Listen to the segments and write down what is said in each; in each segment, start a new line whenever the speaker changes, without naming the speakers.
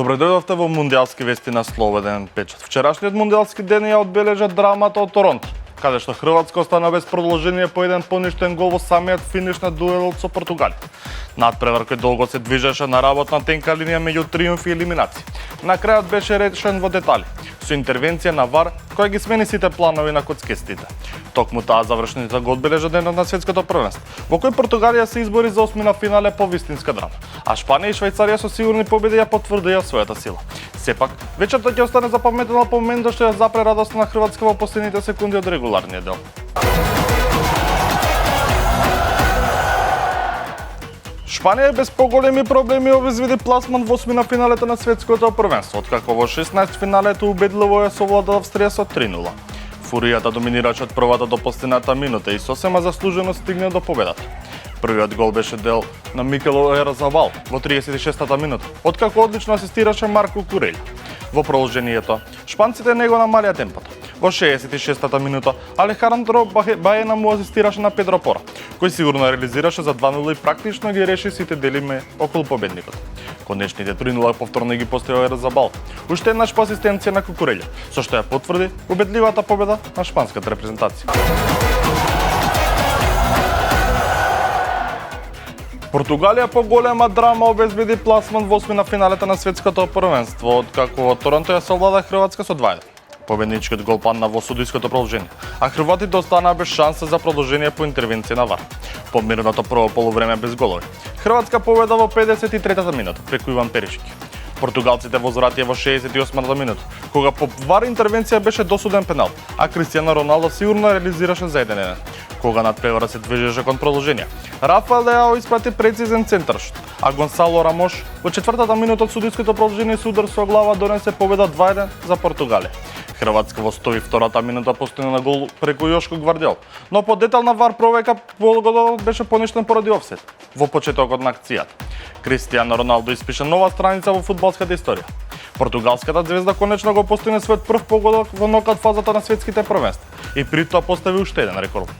Добро дојдовте во Мундијалски вести на Слободен печат. Вчерашниот Мундијалски ден ја одбележа драмата од Торонто, каде што Хрватска остана без продолжение по еден поништен гол во самиот финиш на дуелот со Португалија. Надпревар кој долго се движеше на работна тенка линија меѓу триумфи и елиминации. На крајот беше решен во детали, со интервенција на ВАР која ги смени сите планови на коцкестите. Токму таа завршница го одбележа денот на светското првенство, во кој Португалија се избори за осмина финале по вистинска драма, а Шпанија и Швајцарија со сигурни победи ја потврдија својата сила. Сепак, вечерта ќе остане запаметена по моментот што ја запре радост на Хрватска во последните секунди од регуларниот дел. Шпанија без поголеми проблеми обезбеди пласман во осмина финалето на светското првенство, откако во 16 финалето убедливо ја совлада Австрија со 3:0. Фуријата доминираче од првата до последната минута и сосема заслужено стигна до победата. Првиот гол беше дел на Микел Ојарзабал во 36-та минута, откако одлично асистираше Марко Курелја. Во продолжението, шпанците не го намалија темпото. Во 66-та минута, Алехандро Баена му асистираше на Педро Пора, кој сигурно реализираше за 2:0 и практично ги реши сите дилеми околу победникот. Конечните 3:0 повторно ги постави Ојарзабал, уште еднаш по асистенција на Кукурелја, со што ја потврди убедливата победа на шпанската репрезентација. Португалија по голема драма обезбеди пласман во осмина финалета на светското првенство, откако во Торонто ја совлада Хрватска со 2:1. Победничкиот гол падна во судиското продолжение, а хрватите останаа без шанса за продолжение по интервенција на ВАР. Помиреното прво полувреме без голови. Хрватска победа во 53-та минута преку Иван Перишки. Португалците возвратија во 68-та минута, кога по ВАР интервенција беше досуден пенал, а Кристијано Роналдо сигурно реализираше за 1:1. Кога надпревара се движеше кон продолжение, Рафаел Леао испрати прецизен центаршут, а Гонсало Рамош во 4-та минута од судиското продолжение со удар со глава донесе победа 2:1 за Португалија. Хрватска во 102-та минута постигна гол преку Јошко Гвардиол, но по детална ВАР проверка голот беше поништен поради офсет во почетокот на акцијата. Кристијано Роналдо испише нова страница во фудбалската историја. Португалската звезда конечно го постигна својот прв погодок во нокаут фазата на светските првенства и при тоа постави уште еден рекорд.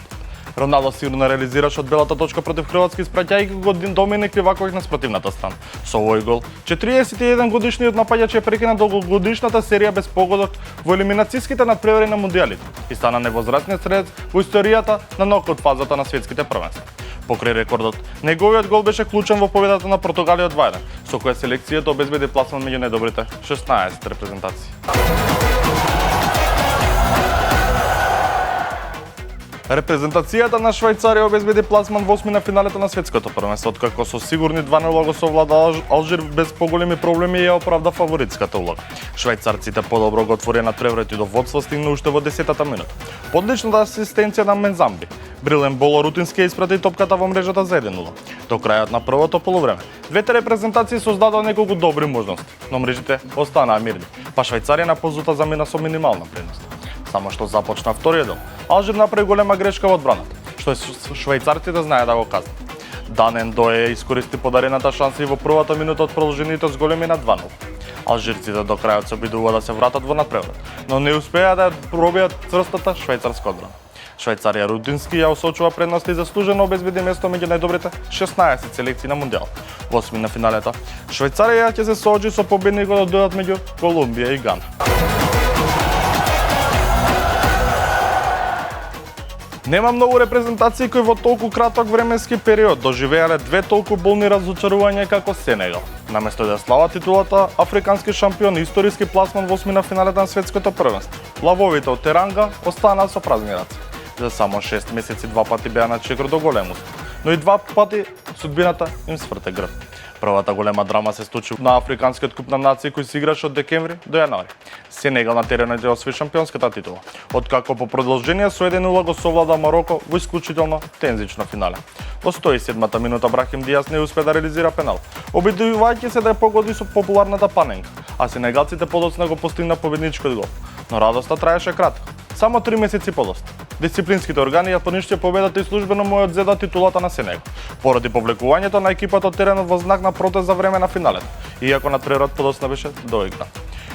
Роналдо сигурно реализираше од белата точка против Хрватска испраќајќи го Доминик Ливаковиќ на спротивната страна. Со овој гол, 41 годишниот напаѓач ја прекина долгогодишната серија без погодок во елиминацијските надпревари на мундијалите и стана невозвратниот стрелец во историјата на нокаут фазата на светските првенства. Покрај рекордот, неговиот гол беше клучен во победата на Португалија 2:1, со која селекцијата обезбеди пласман меѓу најдобрите 16 репрезентации. Репрезентацијата на Швајцарија обезбеди пласман во осмина финалето на светското првенство, откако со сигурни 2:0 го совлада Алжир без поголеми проблеми и ја оправда фаворитската улога. Швајцарците подобро го отворија надпреварот и до водство стигна уште во 10-та минута. Подличната асистенција на Мензамби. Брилен Боло Рутински испрати топката во мрежата за 1:0. До крајот на првото полувреме, двете репрезентации создадоа неколку добри можности, но мрежите останаа мирни, па Швајцарија на позута замина со минимална предност. Само што започна вториот дел, Алжир направи голема грешка во одбраната, што швајцарците знаеа да го казнат. Данен Дое искористи подарената шанса и во првата минута од продолжението с големи на 2:0. Алжирците до крајот се обидуваа да се вратат во надпреварот, но не успеа да пробијат црстата швајцарска одбрана. Швајцарија Рутински ја осочува предност и заслужено обезбеди место меѓу најдобрите 16 селекции на мундијал. Во осмина финалето, Швајцарија ќе се соочи со победникот од дуелот меѓу Колумбија и Гана. Нема многу репрезентации кои во толку краток временски период доживеале две толку болни разочарувања како Сенегал. Наместо да слава титулата африкански шампион и историски пласман во осмина финалето на светското првенство, лавовите од Теранга останаа со празни раце. За само 6 месеци 2 пати беа на чекор до голем успех, но и 2 пати судбината им сврте грб. Првата голема драма се случи на Африканскиот куп на нации кој се играше од декември до јануари. Сенегал на теренот ја освои шампионската титула, откако по продолжение со 1:0 го совлада Мароко во исклучително тензично финале. Во 107-та минута Брахим Дијас не успе да реализира пенал, обидувајќи се да ја погоди со популарната паненка, а сенегалците подоцна го постигна победничкиот гол. Но радоста траеше кратко, само 3 месеци подоцна. Дисциплинските органи ја поништија победата и службено му ја одзеда титулата на Сенегал, поради повлекувањето на екипата од теренот во знак на протест за време на финалето, иако надпреварот подоцна беше доигран.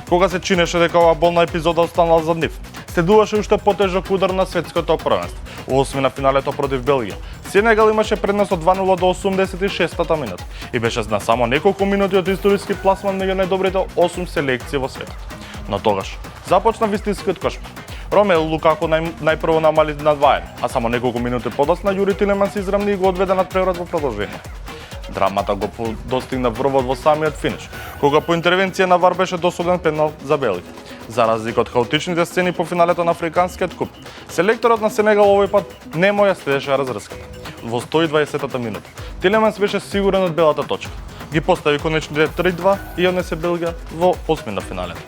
Кога се чинеше дека оваа болна епизода останала за нив, следуваше уште потежок удар на светското првенство. Во осмина финалето против Белгија, Сенегал имаше предност од 2:0 до 86-та минута и беше на само неколку минути од историски пласман меѓу најдобрите 8 селекции во светот. Но тогаш започна вистинскиот кошмар. Ромелу Лукаку најпрво намали на 2:1, а само неколку минути подоцна Јури Тилеманс израмни и го одведе над преврат во продолжение. Драмата го достигна врвот во самиот финиш, кога по интервенција на ВАР беше досуден пенал за Белгија. За разлика од хаотичните сцени по финалето на Африканскиот куп, селекторот на Сенегал овој пат немо ја следеше разрската. Во 120-та минута Тилеманс беше сигурен од белата точка. Ги постави конечните 3-2 и однесе Белгија во осмина финалето.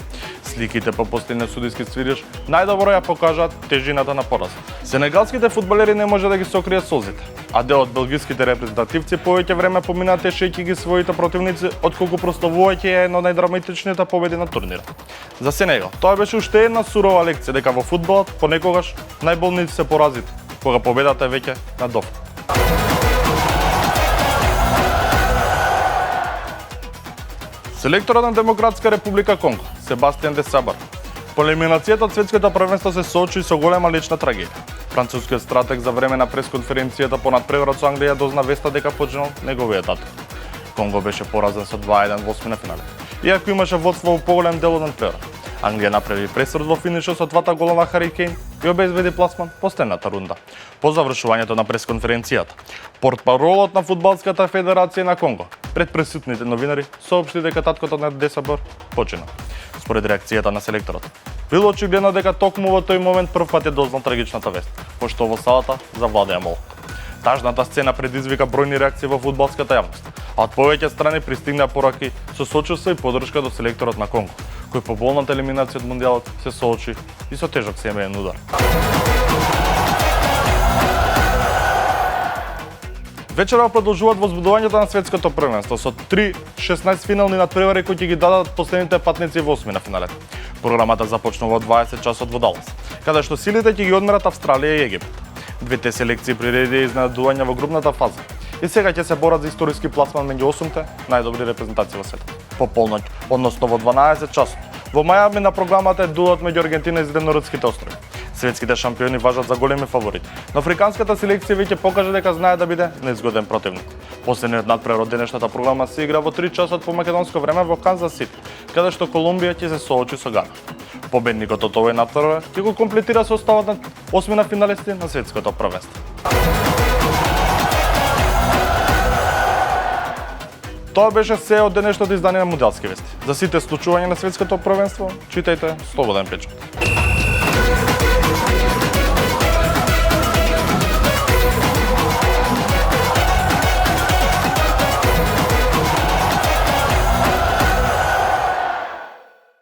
Сликите по последниот судиски свириш најдобро ја покажаат тежината на поразот. Сенегалските фудбалери не може да ги сокријат солзите, а дел од белгиските репрезентативци повеќе време поминаа тешејќи ги своите противници, отколку прославувајќи ја една од најдраматичните победи на турнирот. За Сенегал тоа беше уште една сурова лекција дека во фудбалот понекогаш најболните се поразите, кога победата е веќе на доф. Селекторот на Демократска република Конго, Себастијан де Сабар, по елиминацијата од светското првенство се соочи со голема лична трагедија. Францускиот стратег за време на пресконференцијата по надпреврат со Англија дозна веста дека починал неговиот татко. Конго беше поразен со 2:1 во осмина финале. Иако имаше водство во поголем дел од надпреврат, Англија направи пресрод во финишот со двата гола на Хари Кейн и обезбеди пласман по следната рунда. По завршувањето на пресконференцијата, портпаролот на Фудбалската федерација на Конго пред присутните новинари соопшти дека таткото на де Сабар почина. Според реакцијата на селекторот, било очигледно дека токму во тој момент прв пат ја дознал трагичната вест, пошто во салата завладеа мол. Тажната сцена предизвика бројни реакции во фудбалската јавност, а од повеќе страни пристигнаа пораки со сочувство и поддршка до селекторот на Конго, кој по болната елиминација од мундијалот се соочи и со тежок семеен удар. Вечерва продолжуваат возбудувањето на светското првенство со 3-16 финални надпревари кои ќе ги дадат последните патници во осмина финалет. Програмата започнува во 20 часот во Далас, каде што силите ќе ги одмерат Австралија и Египет. Двете селекции приредија изненадувања во групната фаза и сега ќе се борат за историски пласман меѓу 8-те најдобри репрезентации во светот. По полноќ, односно во 12 часот, во Мајами на програмата е дуелот меѓу Аргентина и Земнородските острови. Светските шампиони важат за големи фаворити, но африканската селекција веќе покажа дека знае да биде неизгоден противник. Последниот надпревар од денешната програма се игра во 3 часот по македонско време во Канзас Сити, каде што Колумбија ќе се соочи со Гана. Победникот од овој надпревар ќе го комплетира составот на осмина финалисти на светското првенство. Тоа беше се од денешното издание на Мундијалски вести. За сите случувања на светското првенство, читајте Слободен печат.